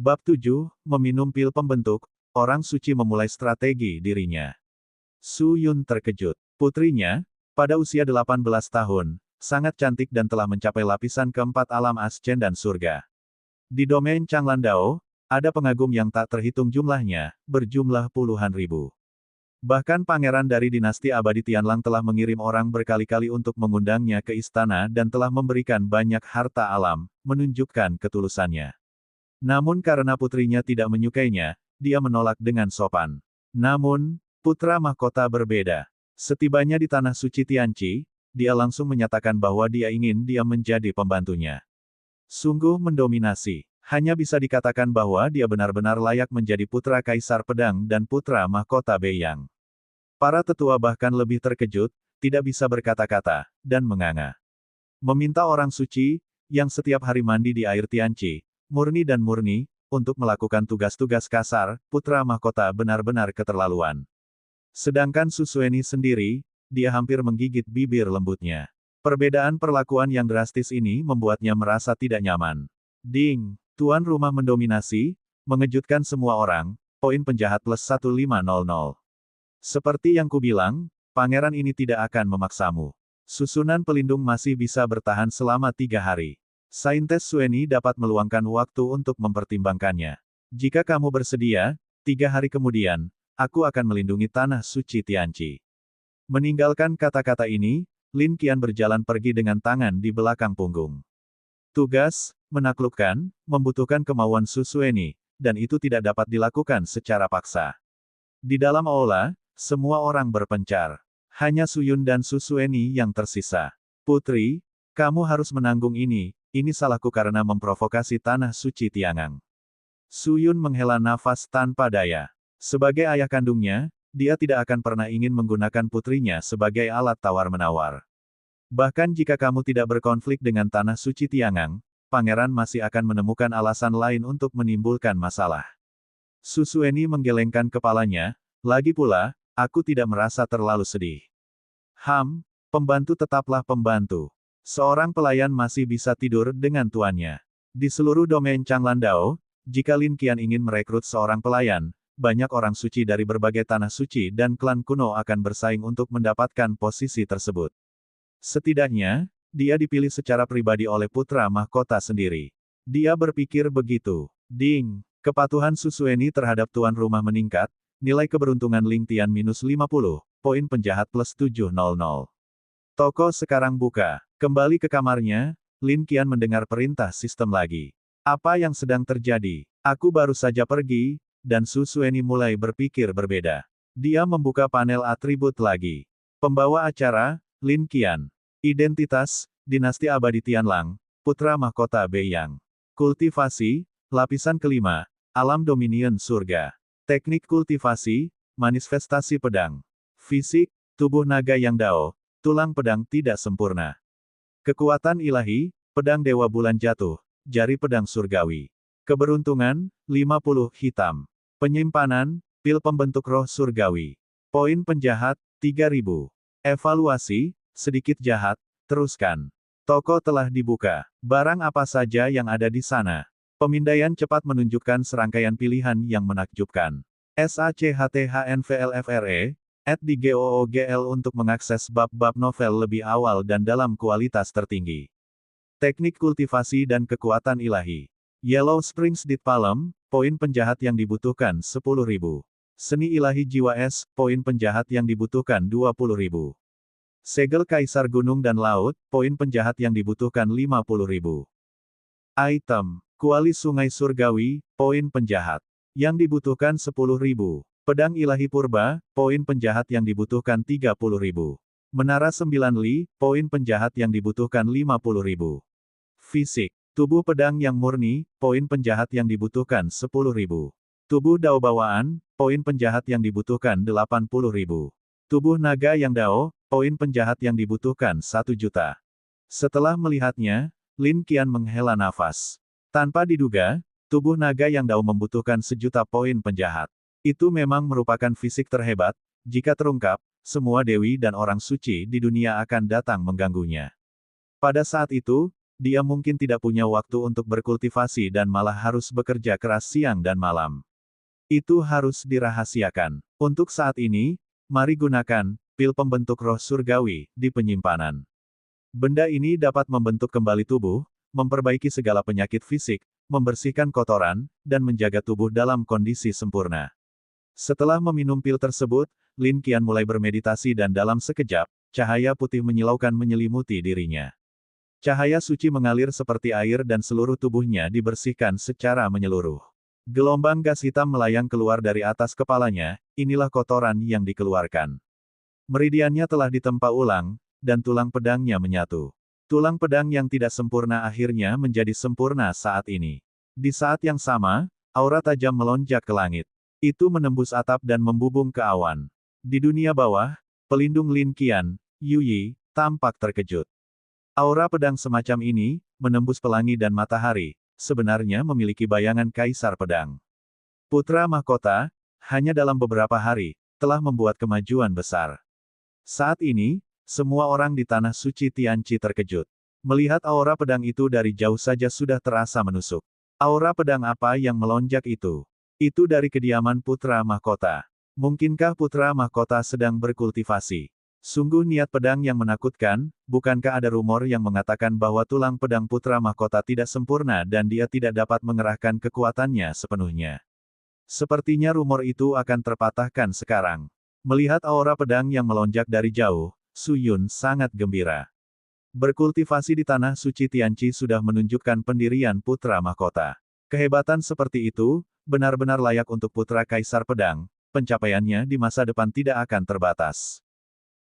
Bab 7, meminum pil pembentuk, orang suci memulai strategi dirinya. Su Yun terkejut. Putrinya, pada usia 18 tahun, sangat cantik dan telah mencapai lapisan keempat alam Ascen dan surga. Di domain Changlandao, ada pengagum yang tak terhitung jumlahnya, berjumlah puluhan ribu. Bahkan pangeran dari dinasti abadi Tianlang telah mengirim orang berkali-kali untuk mengundangnya ke istana dan telah memberikan banyak harta alam, menunjukkan ketulusannya. Namun karena putrinya tidak menyukainya, dia menolak dengan sopan. Namun, putra mahkota berbeda. Setibanya di tanah suci Tianqi, dia langsung menyatakan bahwa dia ingin dia menjadi pembantunya. Sungguh mendominasi. Hanya bisa dikatakan bahwa dia benar-benar layak menjadi putra kaisar pedang dan putra mahkota Beiyang. Para tetua bahkan lebih terkejut, tidak bisa berkata-kata, dan menganga. Meminta orang suci, yang setiap hari mandi di air Tianqi, murni dan murni, untuk melakukan tugas-tugas kasar, putra mahkota benar-benar keterlaluan. Sedangkan Susueni sendiri, dia hampir menggigit bibir lembutnya. Perbedaan perlakuan yang drastis ini membuatnya merasa tidak nyaman. Ding! Tuan rumah mendominasi, mengejutkan semua orang, poin penjahat plus 1500. Seperti yang kubilang, pangeran ini tidak akan memaksamu. Susunan pelindung masih bisa bertahan selama 3 hari. Saintes Sueni dapat meluangkan waktu untuk mempertimbangkannya. Jika kamu bersedia, 3 hari kemudian, aku akan melindungi tanah suci Tianqi. Meninggalkan kata-kata ini, Lin Qian berjalan pergi dengan tangan di belakang punggung. Tugas, menaklukkan, membutuhkan kemauan Susueni, dan itu tidak dapat dilakukan secara paksa. Di dalam aula, semua orang berpencar. Hanya Suyun dan Susueni yang tersisa. Putri, kamu harus menanggung ini salahku karena memprovokasi tanah suci Tiangang. Suyun menghela nafas tanpa daya. Sebagai ayah kandungnya, dia tidak akan pernah ingin menggunakan putrinya sebagai alat tawar-menawar. Bahkan jika kamu tidak berkonflik dengan tanah suci Tiangang, pangeran masih akan menemukan alasan lain untuk menimbulkan masalah. Susueni menggelengkan kepalanya, lagi pula, aku tidak merasa terlalu sedih. Pembantu tetaplah pembantu. Seorang pelayan masih bisa tidur dengan tuannya. Di seluruh domain Changlandao, jika Lin Qian ingin merekrut seorang pelayan, banyak orang suci dari berbagai tanah suci dan klan kuno akan bersaing untuk mendapatkan posisi tersebut. Setidaknya, dia dipilih secara pribadi oleh putra mahkota sendiri. Dia berpikir begitu. Ding! Kepatuhan Susueni terhadap tuan rumah meningkat, nilai keberuntungan Ling Tian minus 50, poin penjahat plus 700. Toko sekarang buka. Kembali ke kamarnya, Lin Qian mendengar perintah sistem lagi. Apa yang sedang terjadi? Aku baru saja pergi, dan Susueni mulai berpikir berbeda. Dia membuka panel atribut lagi. Pembawa acara, Lin Qian. Identitas, Dinasti Abadi Tianlang, Putra Mahkota Beiyang. Kultivasi, lapisan kelima, Alam Dominion Surga. Teknik kultivasi, manifestasi pedang. Fisik, tubuh naga yang dao, tulang pedang tidak sempurna. Kekuatan ilahi, pedang Dewa Bulan Jatuh, jari pedang surgawi. Keberuntungan, 50 hitam. Penyimpanan, pil pembentuk roh surgawi. Poin penjahat, 3000. Evaluasi, sedikit jahat, teruskan. Toko telah dibuka. Barang apa saja yang ada di sana? Pemindaian cepat menunjukkan serangkaian pilihan yang menakjubkan. SACHTHNVLFRE, @GOOGL untuk mengakses bab-bab novel lebih awal dan dalam kualitas tertinggi. Teknik kultivasi dan kekuatan ilahi. Yellow Springs Dit Palem, poin penjahat yang dibutuhkan 10.000. Seni ilahi jiwa es, poin penjahat yang dibutuhkan 20.000. Segel Kaisar Gunung dan Laut, poin penjahat yang dibutuhkan 50.000. Item, kuali Sungai Surgawi, poin penjahat. Yang dibutuhkan 10.000. Pedang ilahi purba, poin penjahat yang dibutuhkan 30.000. Menara 9 li, poin penjahat yang dibutuhkan 50.000. Fisik. Tubuh pedang yang murni, poin penjahat yang dibutuhkan 10.000. Tubuh dao bawaan, poin penjahat yang dibutuhkan 80.000. Tubuh naga yang dao, poin penjahat yang dibutuhkan 1 juta. Setelah melihatnya, Lin Qian menghela nafas. Tanpa diduga, tubuh naga yang dao membutuhkan 1 juta poin penjahat. Itu memang merupakan fisik terhebat, jika terungkap, semua dewi dan orang suci di dunia akan datang mengganggunya. Pada saat itu, dia mungkin tidak punya waktu untuk berkultivasi dan malah harus bekerja keras siang dan malam. Itu harus dirahasiakan. Untuk saat ini, mari gunakan pil pembentuk roh surgawi di penyimpanan. Benda ini dapat membentuk kembali tubuh, memperbaiki segala penyakit fisik, membersihkan kotoran, dan menjaga tubuh dalam kondisi sempurna. Setelah meminum pil tersebut, Lin Qian mulai bermeditasi dan dalam sekejap, cahaya putih menyilaukan menyelimuti dirinya. Cahaya suci mengalir seperti air dan seluruh tubuhnya dibersihkan secara menyeluruh. Gelombang gas hitam melayang keluar dari atas kepalanya, inilah kotoran yang dikeluarkan. Meridiannya telah ditempa ulang, dan tulang pedangnya menyatu. Tulang pedang yang tidak sempurna akhirnya menjadi sempurna saat ini. Di saat yang sama, aura tajam melonjak ke langit. Itu menembus atap dan membubung ke awan. Di dunia bawah, pelindung Lin Qian, Yu Yi, tampak terkejut. Aura pedang semacam ini, menembus pelangi dan matahari, sebenarnya memiliki bayangan kaisar pedang. Putra mahkota, hanya dalam beberapa hari, telah membuat kemajuan besar. Saat ini, semua orang di tanah suci Tianqi terkejut. Melihat aura pedang itu dari jauh saja sudah terasa menusuk. Aura pedang apa yang melonjak itu? Itu dari kediaman putra mahkota. Mungkinkah putra mahkota sedang berkultivasi? Sungguh niat pedang yang menakutkan, bukankah ada rumor yang mengatakan bahwa tulang pedang putra mahkota tidak sempurna dan dia tidak dapat mengerahkan kekuatannya sepenuhnya. Sepertinya rumor itu akan terpatahkan sekarang. Melihat aura pedang yang melonjak dari jauh, Su Yun sangat gembira. Berkultivasi di tanah suci Tianqi sudah menunjukkan pendirian putra mahkota. Kehebatan seperti itu, benar-benar layak untuk putra kaisar pedang, pencapaiannya di masa depan tidak akan terbatas.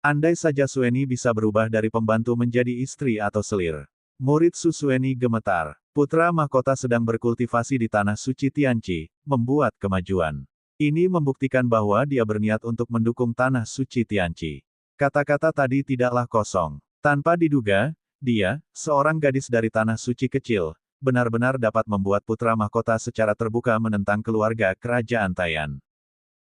Andai saja Sueni bisa berubah dari pembantu menjadi istri atau selir. Murid Su Sueni gemetar. Putra mahkota sedang berkultivasi di tanah suci Tianqi, membuat kemajuan. Ini membuktikan bahwa dia berniat untuk mendukung tanah suci Tianqi. Kata-kata tadi tidaklah kosong. Tanpa diduga, dia, seorang gadis dari tanah suci kecil, benar-benar dapat membuat putra mahkota secara terbuka menentang keluarga kerajaan Taiyan.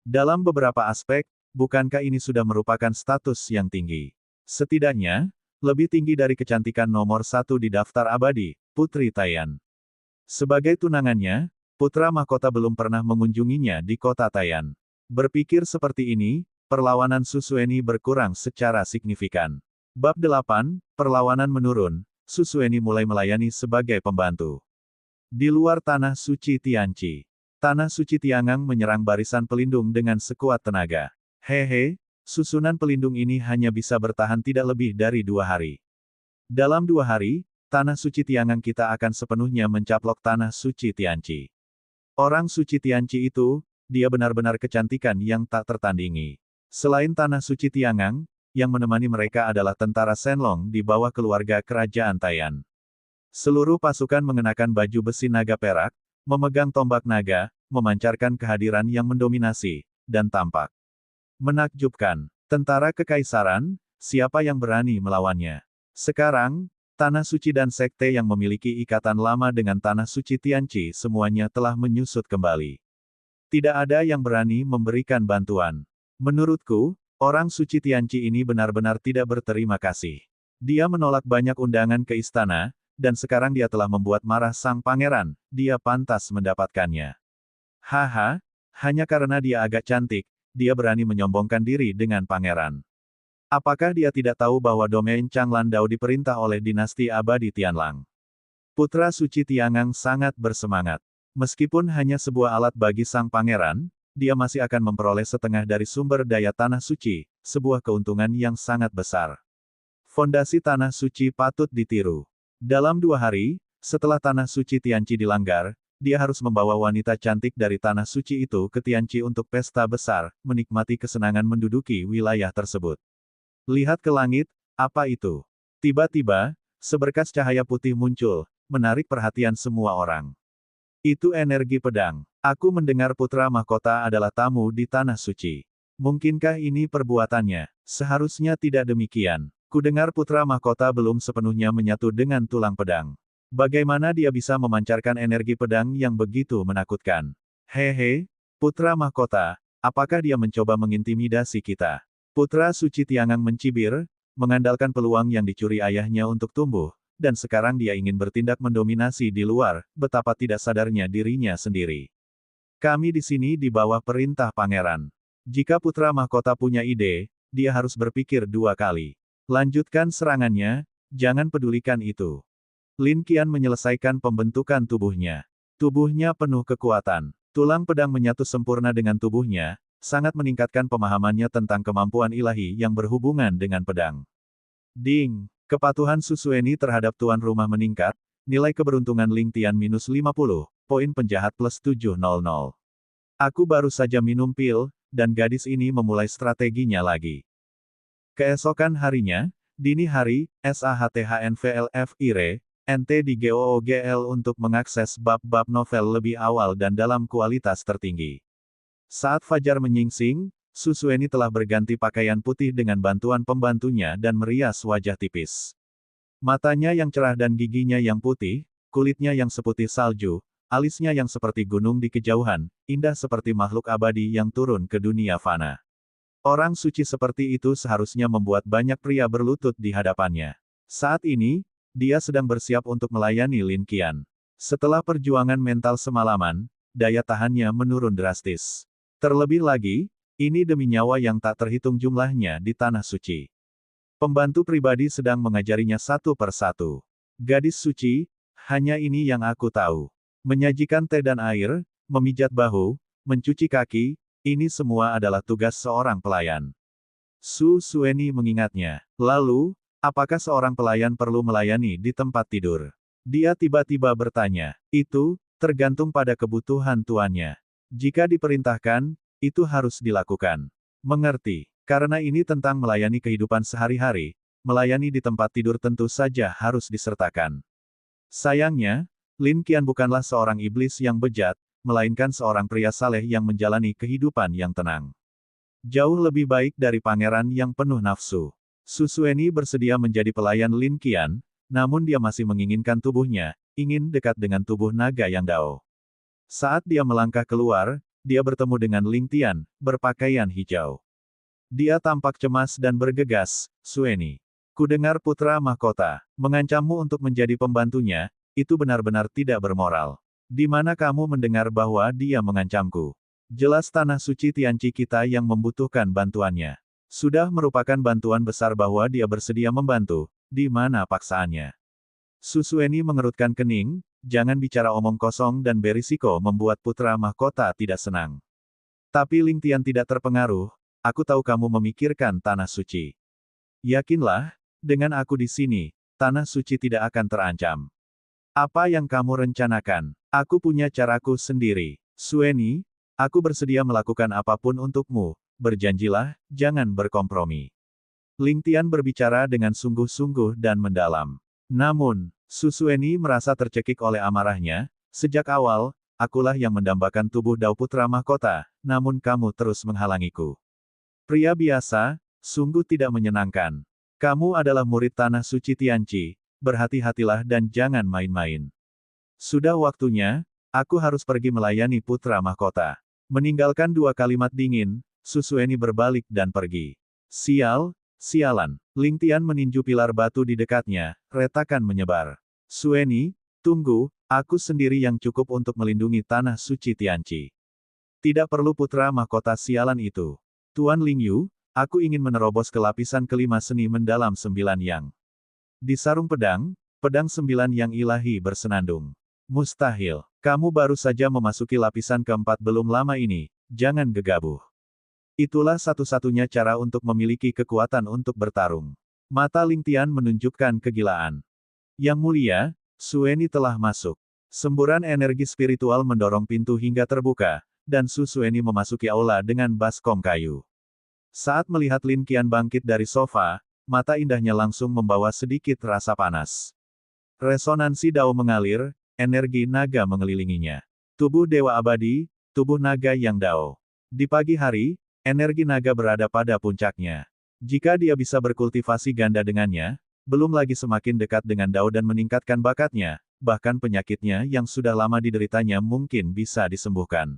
Dalam beberapa aspek, bukankah ini sudah merupakan status yang tinggi? Setidaknya, lebih tinggi dari kecantikan nomor satu di daftar abadi, Putri Taiyan. Sebagai tunangannya, putra mahkota belum pernah mengunjunginya di kota Taiyan. Berpikir seperti ini, perlawanan Su Sueni berkurang secara signifikan. Bab 8, Perlawanan menurun, Su Sueni mulai melayani sebagai pembantu. Di luar tanah suci Tianqi, tanah suci Tiangang menyerang barisan pelindung dengan sekuat tenaga. Hehe, susunan pelindung ini hanya bisa bertahan tidak lebih dari 2 hari. Dalam 2 hari, tanah suci Tiangang kita akan sepenuhnya mencaplok tanah suci Tianqi. Orang suci Tianqi itu, dia benar-benar kecantikan yang tak tertandingi. Selain tanah suci Tiangang, yang menemani mereka adalah tentara Shenlong di bawah keluarga kerajaan Taiyan. Seluruh pasukan mengenakan baju besi naga perak, memegang tombak naga, memancarkan kehadiran yang mendominasi, dan tampak menakjubkan. Tentara kekaisaran, siapa yang berani melawannya? Sekarang, tanah suci dan sekte yang memiliki ikatan lama dengan tanah suci Tianqi semuanya telah menyusut kembali. Tidak ada yang berani memberikan bantuan. Menurutku, orang suci Tianqi ini benar-benar tidak berterima kasih. Dia menolak banyak undangan ke istana, dan sekarang dia telah membuat marah sang pangeran, dia pantas mendapatkannya. Haha, hanya karena dia agak cantik, dia berani menyombongkan diri dengan pangeran. Apakah dia tidak tahu bahwa domain Changlan Dao diperintah oleh dinasti abadi Tianlang? Putra suci Tiangang sangat bersemangat. Meskipun hanya sebuah alat bagi sang pangeran, dia masih akan memperoleh setengah dari sumber daya tanah suci, sebuah keuntungan yang sangat besar. Fondasi tanah suci patut ditiru. Dalam 2 hari, setelah tanah suci Tianqi dilanggar, dia harus membawa wanita cantik dari tanah suci itu ke Tianqi untuk pesta besar, menikmati kesenangan menduduki wilayah tersebut. Lihat ke langit, apa itu? Tiba-tiba, seberkas cahaya putih muncul, menarik perhatian semua orang. Itu energi pedang. Aku mendengar putra mahkota adalah tamu di tanah suci. Mungkinkah ini perbuatannya? Seharusnya tidak demikian. Kudengar putra mahkota belum sepenuhnya menyatu dengan tulang pedang. Bagaimana dia bisa memancarkan energi pedang yang begitu menakutkan? Hehe, putra mahkota, apakah dia mencoba mengintimidasi kita? Putra suci Tiangang mencibir, mengandalkan peluang yang dicuri ayahnya untuk tumbuh, dan sekarang dia ingin bertindak mendominasi di luar, betapa tidak sadarnya dirinya sendiri. Kami di sini di bawah perintah pangeran. Jika putra mahkota punya ide, dia harus berpikir dua kali. Lanjutkan serangannya, jangan pedulikan itu. Lin Qian menyelesaikan pembentukan tubuhnya. Tubuhnya penuh kekuatan. Tulang pedang menyatu sempurna dengan tubuhnya, sangat meningkatkan pemahamannya tentang kemampuan ilahi yang berhubungan dengan pedang. Ding! Kepatuhan Su Xueni terhadap tuan rumah meningkat, nilai keberuntungan Ling Tian minus 50, poin penjahat plus 700. Aku baru saja minum pil, dan gadis ini memulai strateginya lagi. Keesokan harinya, dini hari, SAHTHNVLF IRE, NT di GOOGL untuk mengakses bab-bab novel lebih awal dan dalam kualitas tertinggi. Saat fajar menyingsing, Su Xueni telah berganti pakaian putih dengan bantuan pembantunya dan merias wajah tipis. Matanya yang cerah dan giginya yang putih, kulitnya yang seputih salju, alisnya yang seperti gunung di kejauhan, indah seperti makhluk abadi yang turun ke dunia fana. Orang suci seperti itu seharusnya membuat banyak pria berlutut di hadapannya. Saat ini, dia sedang bersiap untuk melayani Lin Qian. Setelah perjuangan mental semalaman, daya tahannya menurun drastis. Terlebih lagi, ini demi nyawa yang tak terhitung jumlahnya di tanah suci. Pembantu pribadi sedang mengajarinya satu persatu. Gadis suci, hanya ini yang aku tahu. Menyajikan teh dan air, memijat bahu, mencuci kaki, ini semua adalah tugas seorang pelayan. Su Xueni mengingatnya. Lalu, apakah seorang pelayan perlu melayani di tempat tidur? Dia tiba-tiba bertanya. Itu, tergantung pada kebutuhan tuannya. Jika diperintahkan, itu harus dilakukan. Mengerti. Karena ini tentang melayani kehidupan sehari-hari, melayani di tempat tidur tentu saja harus disertakan. Sayangnya, Lin Qian bukanlah seorang iblis yang bejat, melainkan seorang pria saleh yang menjalani kehidupan yang tenang. Jauh lebih baik dari pangeran yang penuh nafsu. Su Xueni bersedia menjadi pelayan Lin Qian, namun dia masih menginginkan tubuhnya, ingin dekat dengan tubuh naga yang Dao. Saat dia melangkah keluar, dia bertemu dengan Ling Tian, berpakaian hijau. Dia tampak cemas dan bergegas. Xueni, kudengar putra mahkota, mengancammu untuk menjadi pembantunya, itu benar-benar tidak bermoral. Di mana kamu mendengar bahwa dia mengancamku? Jelas tanah suci Tianqi kita yang membutuhkan bantuannya. Sudah merupakan bantuan besar bahwa dia bersedia membantu, di mana paksaannya. Su Xueni mengerutkan kening, jangan bicara omong kosong dan berisiko membuat putra mahkota tidak senang. Tapi Ling Tian tidak terpengaruh, aku tahu kamu memikirkan tanah suci. Yakinlah, dengan aku di sini, tanah suci tidak akan terancam. Apa yang kamu rencanakan? Aku punya caraku sendiri. Xueni, aku bersedia melakukan apapun untukmu, berjanjilah, jangan berkompromi. Ling Tian berbicara dengan sungguh-sungguh dan mendalam. Namun, Su Xueni merasa tercekik oleh amarahnya. Sejak awal, akulah yang mendambakan tubuh Dao Putra Mahkota, namun kamu terus menghalangiku. Pria biasa, sungguh tidak menyenangkan. Kamu adalah murid tanah suci Tianqi, berhati-hatilah dan jangan main-main. Sudah waktunya, aku harus pergi melayani Putra Mahkota. Meninggalkan dua kalimat dingin, Su Xueni berbalik dan pergi. Sialan. Ling Tian meninju pilar batu di dekatnya, retakan menyebar. Xueni, tunggu, aku sendiri yang cukup untuk melindungi tanah suci Tianqi. Tidak perlu putra mahkota sialan itu. Tuan Lingyu, aku ingin menerobos ke lapisan kelima seni mendalam 9 yang. Di sarung pedang, pedang 9 yang ilahi bersenandung. Mustahil, kamu baru saja memasuki lapisan keempat belum lama ini, jangan gegabah. Itulah satu-satunya cara untuk memiliki kekuatan untuk bertarung. Mata Ling Tian menunjukkan kegilaan. Yang mulia, Xueni telah masuk. Semburan energi spiritual mendorong pintu hingga terbuka, dan Su Xueni memasuki aula dengan baskom kayu. Saat melihat Lin Qian bangkit dari sofa, mata indahnya langsung membawa sedikit rasa panas. Resonansi Dao mengalir, energi naga mengelilinginya. Tubuh dewa abadi, tubuh naga yang Dao. Di pagi hari, energi naga berada pada puncaknya. Jika dia bisa berkultivasi ganda dengannya, belum lagi semakin dekat dengan Dao dan meningkatkan bakatnya, bahkan penyakitnya yang sudah lama dideritanya mungkin bisa disembuhkan.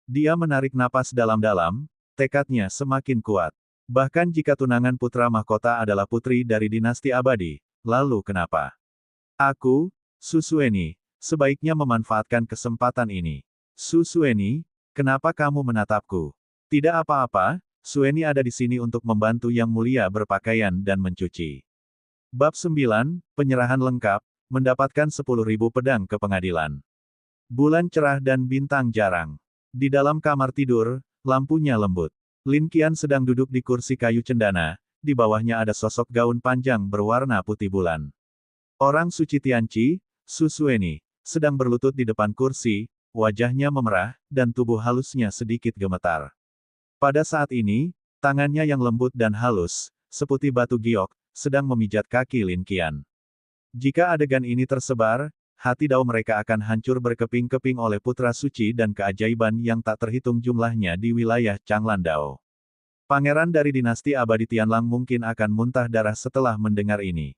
Dia menarik napas dalam-dalam, tekadnya semakin kuat. Bahkan jika tunangan putra mahkota adalah putri dari dinasti abadi, lalu kenapa? Aku, Su Sueni, sebaiknya memanfaatkan kesempatan ini. Su Sueni, kenapa kamu menatapku? Tidak apa-apa, Sueni ada di sini untuk membantu Yang Mulia berpakaian dan mencuci. Bab 9, Penyerahan Lengkap, mendapatkan 10.000 pedang ke pengadilan. Bulan cerah dan bintang jarang. Di dalam kamar tidur, lampunya lembut. Lin Qian sedang duduk di kursi kayu cendana, di bawahnya ada sosok gaun panjang berwarna putih bulan. Orang suci Tianqi, Su Sueni, sedang berlutut di depan kursi, wajahnya memerah, dan tubuh halusnya sedikit gemetar. Pada saat ini, tangannya yang lembut dan halus, seputih batu giok, sedang memijat kaki Lin Qian. Jika adegan ini tersebar, hati Dao mereka akan hancur berkeping-keping oleh putra suci dan keajaiban yang tak terhitung jumlahnya di wilayah Changlan Dao. Pangeran dari dinasti abadi Tianlang mungkin akan muntah darah setelah mendengar ini.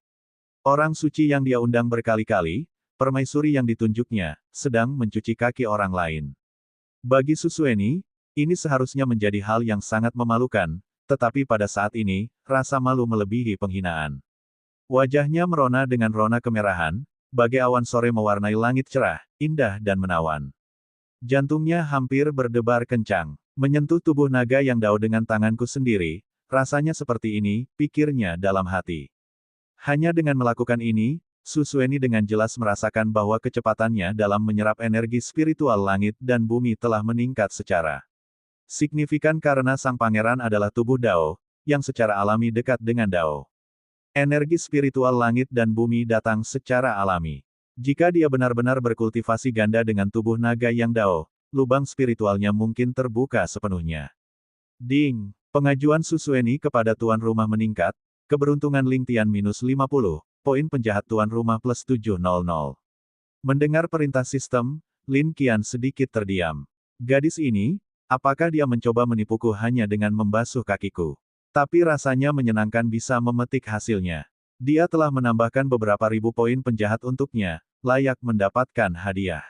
Orang suci yang dia undang berkali-kali, permaisuri yang ditunjuknya, sedang mencuci kaki orang lain. Bagi Su Sueni, ini seharusnya menjadi hal yang sangat memalukan, tetapi pada saat ini, rasa malu melebihi penghinaan. Wajahnya merona dengan rona kemerahan, bagai awan sore mewarnai langit cerah, indah dan menawan. Jantungnya hampir berdebar kencang. Menyentuh tubuh naga yang Dao dengan tanganku sendiri, rasanya seperti ini, pikirnya dalam hati. Hanya dengan melakukan ini, Su Sueni dengan jelas merasakan bahwa kecepatannya dalam menyerap energi spiritual langit dan bumi telah meningkat secara signifikan karena sang pangeran adalah tubuh Dao, yang secara alami dekat dengan Dao. Energi spiritual langit dan bumi datang secara alami. Jika dia benar-benar berkultivasi ganda dengan tubuh naga yang Dao, lubang spiritualnya mungkin terbuka sepenuhnya. Ding! Pengajuan Su Sueni kepada tuan rumah meningkat, keberuntungan Ling Tian minus 50, poin penjahat tuan rumah plus 700. Mendengar perintah sistem, Lin Qian sedikit terdiam. Gadis ini, apakah dia mencoba menipuku hanya dengan membasuh kakiku? Tapi rasanya menyenangkan bisa memetik hasilnya. Dia telah menambahkan beberapa ribu poin penjahat untuknya, layak mendapatkan hadiah.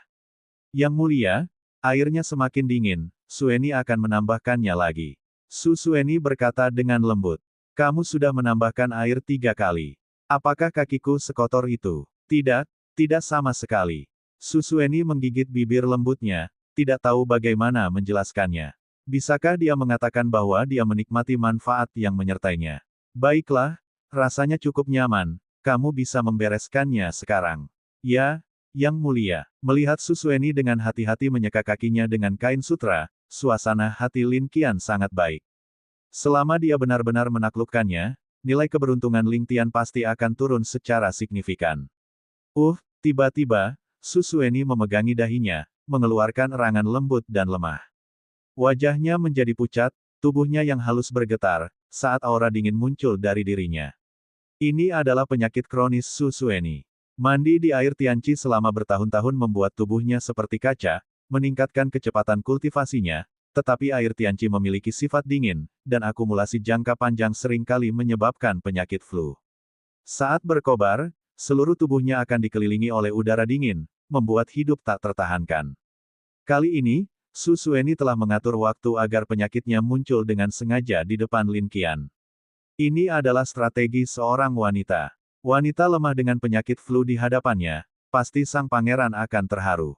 Yang Mulia, airnya semakin dingin, Sueni akan menambahkannya lagi. Su Sueni berkata dengan lembut. Kamu sudah menambahkan air 3 kali. Apakah kakiku sekotor itu? Tidak, tidak sama sekali. Su Sueni menggigit bibir lembutnya, tidak tahu bagaimana menjelaskannya. Bisakah dia mengatakan bahwa dia menikmati manfaat yang menyertainya? Baiklah, rasanya cukup nyaman, kamu bisa membereskannya sekarang. Ya, Yang Mulia. Melihat Su Sueni dengan hati-hati menyeka kakinya dengan kain sutra, suasana hati Lin Qian sangat baik. Selama dia benar-benar menaklukkannya, nilai keberuntungan Ling Tian pasti akan turun secara signifikan. Tiba-tiba, Su Sueni memegangi dahinya, mengeluarkan erangan lembut dan lemah. Wajahnya menjadi pucat, tubuhnya yang halus bergetar, saat aura dingin muncul dari dirinya. Ini adalah penyakit kronis Su Sueni. Mandi di air Tianqi selama bertahun-tahun membuat tubuhnya seperti kaca, meningkatkan kecepatan kultivasinya, tetapi air Tianqi memiliki sifat dingin, dan akumulasi jangka panjang seringkali menyebabkan penyakit flu. Saat berkobar, seluruh tubuhnya akan dikelilingi oleh udara dingin, membuat hidup tak tertahankan. Kali ini, Su Sueni telah mengatur waktu agar penyakitnya muncul dengan sengaja di depan Lin Qian. Ini adalah strategi seorang wanita. Wanita lemah dengan penyakit flu di hadapannya, pasti sang pangeran akan terharu.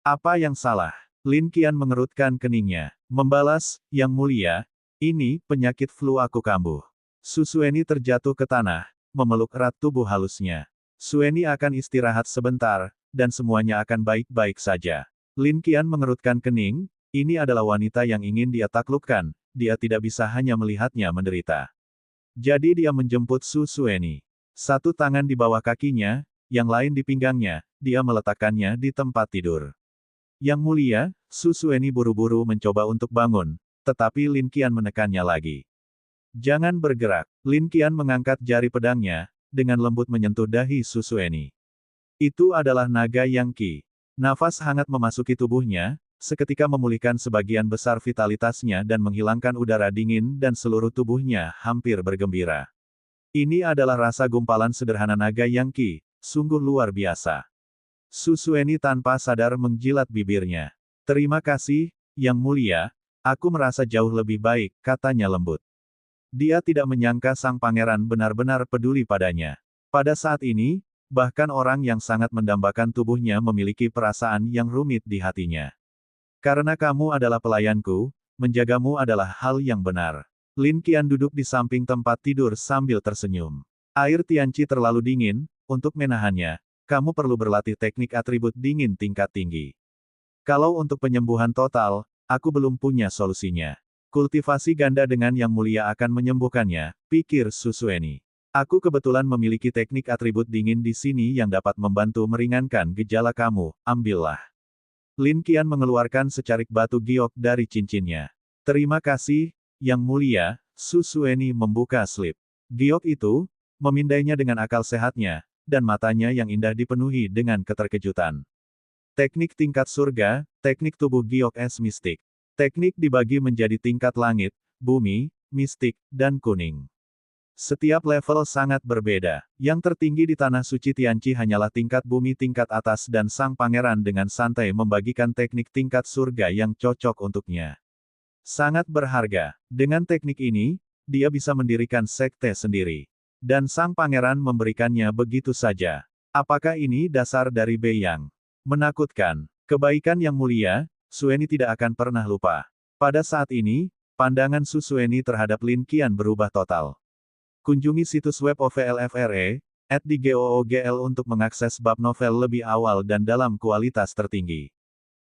Apa yang salah? Lin Qian mengerutkan keningnya. Membalas, Yang Mulia, ini penyakit flu aku kambuh. Su Sueni terjatuh ke tanah, memeluk erat tubuh halusnya. Sueni akan istirahat sebentar, dan semuanya akan baik-baik saja. Lin Qian mengerutkan kening, ini adalah wanita yang ingin dia taklukkan, dia tidak bisa hanya melihatnya menderita. Jadi dia menjemput Su Sueni. Satu tangan di bawah kakinya, yang lain di pinggangnya, dia meletakkannya di tempat tidur. Yang Mulia, Su Sueni buru-buru mencoba untuk bangun, tetapi Lin Qian menekannya lagi. Jangan bergerak. Lin Qian mengangkat jari pedangnya, dengan lembut menyentuh dahi Su Sueni. Itu adalah naga yang Qi. Nafas hangat memasuki tubuhnya, seketika memulihkan sebagian besar vitalitasnya dan menghilangkan udara dingin dan seluruh tubuhnya hampir bergembira. Ini adalah rasa gumpalan sederhana naga yang Qi, sungguh luar biasa. Su Sueni tanpa sadar menjilat bibirnya. Terima kasih, Yang Mulia, aku merasa jauh lebih baik, katanya lembut. Dia tidak menyangka sang pangeran benar-benar peduli padanya. Pada saat ini, bahkan orang yang sangat mendambakan tubuhnya memiliki perasaan yang rumit di hatinya. Karena kamu adalah pelayanku, menjagamu adalah hal yang benar. Lin Qian duduk di samping tempat tidur sambil tersenyum. Air Tianqi terlalu dingin, untuk menahannya, kamu perlu berlatih teknik atribut dingin tingkat tinggi. Kalau untuk penyembuhan total, aku belum punya solusinya. Kultivasi ganda dengan yang mulia akan menyembuhkannya, pikir Su Sueni. Aku kebetulan memiliki teknik atribut dingin di sini yang dapat membantu meringankan gejala kamu, ambillah. Lin Qian mengeluarkan secarik batu giok dari cincinnya. Terima kasih, Yang Mulia, Su Sueni membuka slip. Giok itu, memindainya dengan akal sehatnya, dan matanya yang indah dipenuhi dengan keterkejutan. Teknik tingkat surga, teknik tubuh giok es mistik. Teknik dibagi menjadi tingkat langit, bumi, mistik, dan kuning. Setiap level sangat berbeda. Yang tertinggi di Tanah Suci Tianqi hanyalah tingkat bumi tingkat atas dan sang pangeran dengan santai membagikan teknik tingkat surga yang cocok untuknya. Sangat berharga. Dengan teknik ini, dia bisa mendirikan sekte sendiri. Dan sang pangeran memberikannya begitu saja. Apakah ini dasar dari Beiyang? Menakutkan. Kebaikan yang mulia, Sueni tidak akan pernah lupa. Pada saat ini, pandangan Su Sueni terhadap Lin Qian berubah total. Kunjungi situs web OVLFRE, @dgoogl untuk mengakses bab novel lebih awal dan dalam kualitas tertinggi.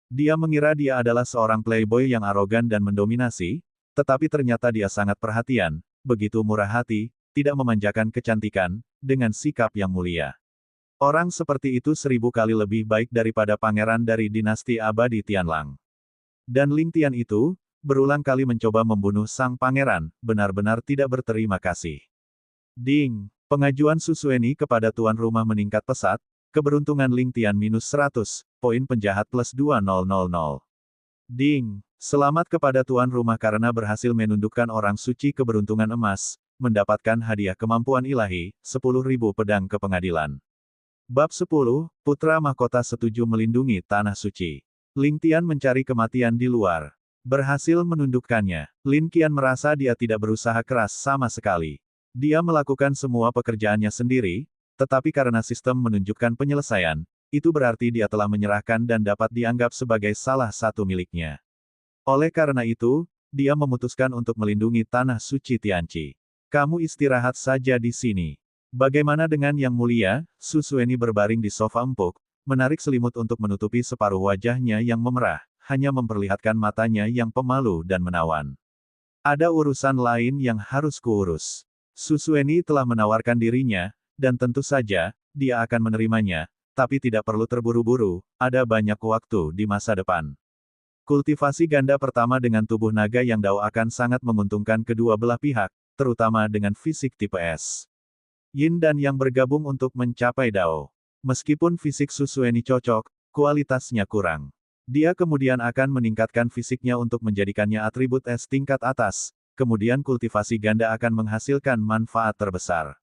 Dia mengira dia adalah seorang playboy yang arogan dan mendominasi, tetapi ternyata dia sangat perhatian, begitu murah hati, tidak memanjakan kecantikan, dengan sikap yang mulia. Orang seperti itu 1000 kali lebih baik daripada pangeran dari dinasti abadi Tianlang. Dan Ling Tian itu, berulang kali mencoba membunuh sang pangeran, benar-benar tidak berterima kasih. Ding! Pengajuan Su Sueni kepada tuan rumah meningkat pesat, keberuntungan Ling Tian -100, poin penjahat +2000. Ding! Selamat kepada tuan rumah karena berhasil menundukkan orang suci keberuntungan emas, mendapatkan hadiah kemampuan ilahi, 10.000 pedang ke pengadilan. Bab 10, Putra Mahkota setuju melindungi Tanah Suci. Ling Tian mencari kematian di luar. Berhasil menundukkannya. Lin Qian merasa dia tidak berusaha keras sama sekali. Dia melakukan semua pekerjaannya sendiri, tetapi karena sistem menunjukkan penyelesaian, itu berarti dia telah menyerahkan dan dapat dianggap sebagai salah satu miliknya. Oleh karena itu, dia memutuskan untuk melindungi Tanah Suci Tianqi. Kamu istirahat saja di sini. Bagaimana dengan Yang Mulia? Su Sueni berbaring di sofa empuk, menarik selimut untuk menutupi separuh wajahnya yang memerah, hanya memperlihatkan matanya yang pemalu dan menawan. Ada urusan lain yang harus kuurus. Su Sueni telah menawarkan dirinya, dan tentu saja, dia akan menerimanya, tapi tidak perlu terburu-buru, ada banyak waktu di masa depan. Kultivasi ganda pertama dengan tubuh naga yang Dao akan sangat menguntungkan kedua belah pihak, terutama dengan fisik tipe S. Yin dan Yang bergabung untuk mencapai Dao. Meskipun fisik Su Sueni cocok, kualitasnya kurang. Dia kemudian akan meningkatkan fisiknya untuk menjadikannya atribut S tingkat atas, kemudian kultivasi ganda akan menghasilkan manfaat terbesar.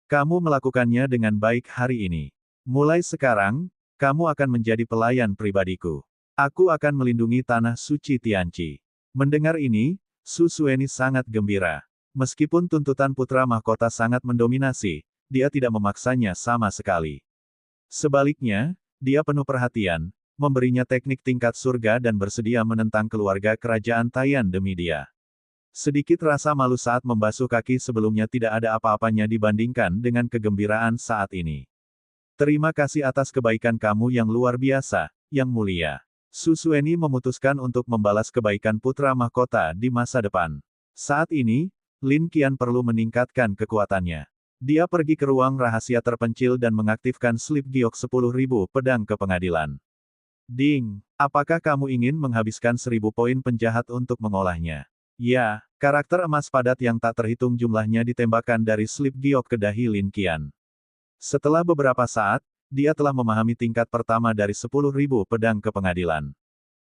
Kamu melakukannya dengan baik hari ini. Mulai sekarang, kamu akan menjadi pelayan pribadiku. Aku akan melindungi Tanah Suci Tianqi. Mendengar ini, Su Sueni sangat gembira. Meskipun tuntutan putra mahkota sangat mendominasi, dia tidak memaksanya sama sekali. Sebaliknya, dia penuh perhatian, memberinya teknik tingkat surga dan bersedia menentang keluarga kerajaan Taiyan demi dia. Sedikit rasa malu saat membasuh kaki sebelumnya tidak ada apa-apanya dibandingkan dengan kegembiraan saat ini. Terima kasih atas kebaikan kamu yang luar biasa, Yang Mulia. Su Sueni memutuskan untuk membalas kebaikan putra mahkota di masa depan. Saat ini, Lin Qian perlu meningkatkan kekuatannya. Dia pergi ke ruang rahasia terpencil dan mengaktifkan slip giok 10.000 pedang ke pengadilan. Ding! Apakah kamu ingin menghabiskan 1000 poin penjahat untuk mengolahnya? Ya, karakter emas padat yang tak terhitung jumlahnya ditembakkan dari slip giok ke dahi Lin Qian. Setelah beberapa saat, dia telah memahami tingkat pertama dari 10.000 pedang ke pengadilan.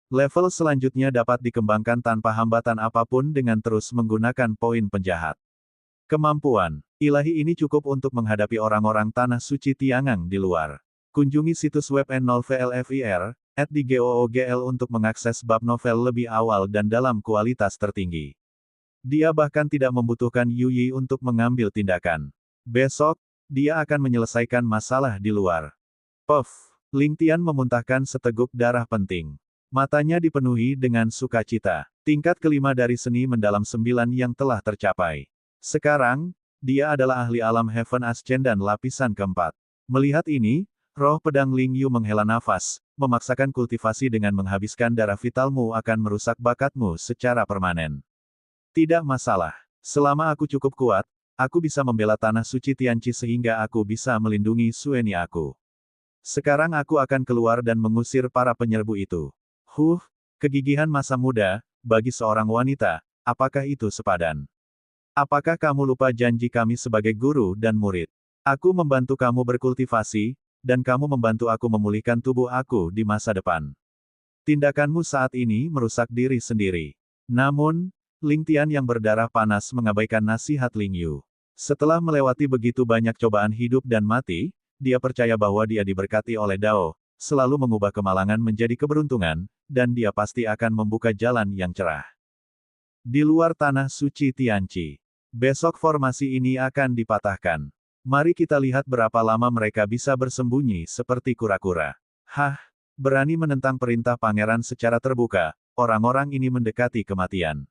Level selanjutnya dapat dikembangkan tanpa hambatan apapun dengan terus menggunakan poin penjahat. Kemampuan ilahi ini cukup untuk menghadapi orang-orang Tanah Suci Tiangang di luar. Kunjungi situs web N0VLFIR, @dgoogl untuk mengakses bab novel lebih awal dan dalam kualitas tertinggi. Dia bahkan tidak membutuhkan Yu Yi untuk mengambil tindakan. Besok, dia akan menyelesaikan masalah di luar. Puff! Ling Tian memuntahkan seteguk darah penting. Matanya dipenuhi dengan sukacita. Tingkat kelima dari seni mendalam 9 yang telah tercapai. Sekarang, dia adalah ahli alam Heaven Ascendant lapisan keempat. Melihat ini, roh pedang Ling Yu menghela nafas, memaksakan kultivasi dengan menghabiskan darah vitalmu akan merusak bakatmu secara permanen. Tidak masalah. Selama aku cukup kuat, aku bisa membela tanah suci Tianqi sehingga aku bisa melindungi Sueni aku. Sekarang aku akan keluar dan mengusir para penyerbu itu. Kegigihan masa muda, bagi seorang wanita, apakah itu sepadan? Apakah kamu lupa janji kami sebagai guru dan murid? Aku membantu kamu berkultivasi, dan kamu membantu aku memulihkan tubuh aku di masa depan. Tindakanmu saat ini merusak diri sendiri. Namun, Ling Tian yang berdarah panas mengabaikan nasihat Ling Yu. Setelah melewati begitu banyak cobaan hidup dan mati, dia percaya bahwa dia diberkati oleh Dao, selalu mengubah kemalangan menjadi keberuntungan, dan dia pasti akan membuka jalan yang cerah. Di luar tanah suci Tianqi. Besok formasi ini akan dipatahkan. Mari kita lihat berapa lama mereka bisa bersembunyi seperti kura-kura. Berani menentang perintah pangeran secara terbuka, orang-orang ini mendekati kematian.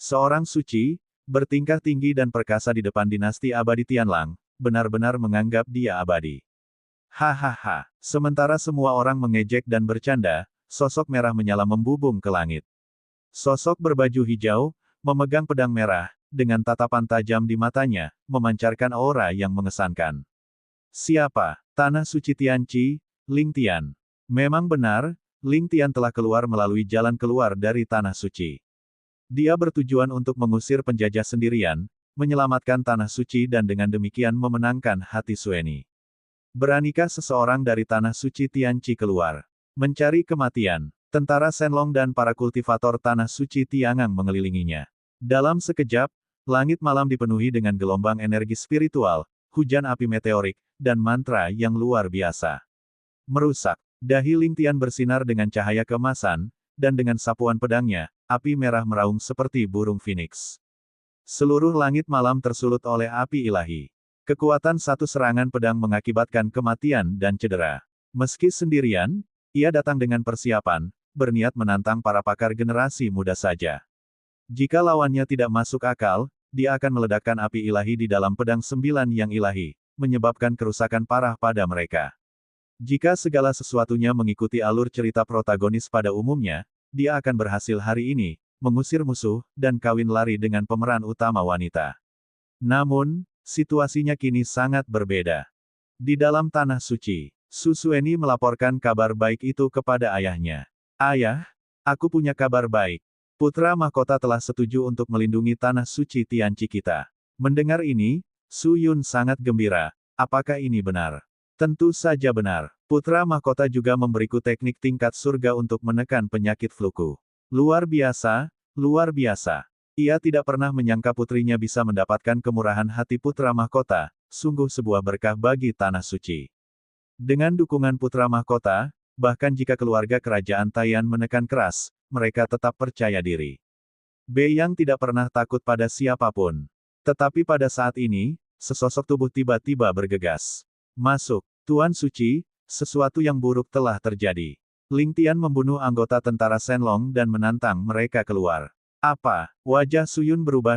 Seorang suci, bertingkah tinggi dan perkasa di depan dinasti abadi Tianlang, benar-benar menganggap dia abadi. Sementara semua orang mengejek dan bercanda, sosok merah menyala membubung ke langit. Sosok berbaju hijau, memegang pedang merah, dengan tatapan tajam di matanya, memancarkan aura yang mengesankan. Siapa? Tanah suci Tianqi, Ling Tian. Memang benar, Ling Tian telah keluar melalui jalan keluar dari tanah suci. Dia bertujuan untuk mengusir penjajah sendirian, menyelamatkan tanah suci dan dengan demikian memenangkan hati Sueni. Beranikah seseorang dari tanah suci Tianqi keluar? Mencari kematian. Tentara Shenlong dan para kultivator tanah suci Tiangang mengelilinginya. Dalam sekejap, langit malam dipenuhi dengan gelombang energi spiritual, hujan api meteorik, dan mantra yang luar biasa. Merusak. Dahi Ling Tian bersinar dengan cahaya keemasan, dan dengan sapuan pedangnya, api merah meraung seperti burung phoenix. Seluruh langit malam tersulut oleh api ilahi. Kekuatan satu serangan pedang mengakibatkan kematian dan cedera. Meski sendirian, ia datang dengan persiapan, berniat menantang para pakar generasi muda saja. Jika lawannya tidak masuk akal, dia akan meledakkan api ilahi di dalam pedang 9 yang ilahi, menyebabkan kerusakan parah pada mereka. Jika segala sesuatunya mengikuti alur cerita protagonis pada umumnya, dia akan berhasil hari ini, mengusir musuh, dan kawin lari dengan pemeran utama wanita. Namun, situasinya kini sangat berbeda. Di dalam tanah suci, Su Sueni melaporkan kabar baik itu kepada ayahnya. Ayah, aku punya kabar baik. Putra mahkota telah setuju untuk melindungi tanah suci Tianqi kita. Mendengar ini, Su Yun sangat gembira. Apakah ini benar? Tentu saja benar. Putra mahkota juga memberiku teknik tingkat surga untuk menekan penyakit fluku. Luar biasa, luar biasa. Ia tidak pernah menyangka putrinya bisa mendapatkan kemurahan hati putra mahkota, sungguh sebuah berkah bagi tanah suci. Dengan dukungan putra mahkota, bahkan jika keluarga kerajaan Taiyan menekan keras, mereka tetap percaya diri. Bei Yang tidak pernah takut pada siapapun. Tetapi pada saat ini, sesosok tubuh tiba-tiba bergegas. Masuk, Tuan Suci, sesuatu yang buruk telah terjadi. Ling Tian membunuh anggota tentara Shenlong dan menantang mereka keluar. Apa? Wajah Su Yun berubah.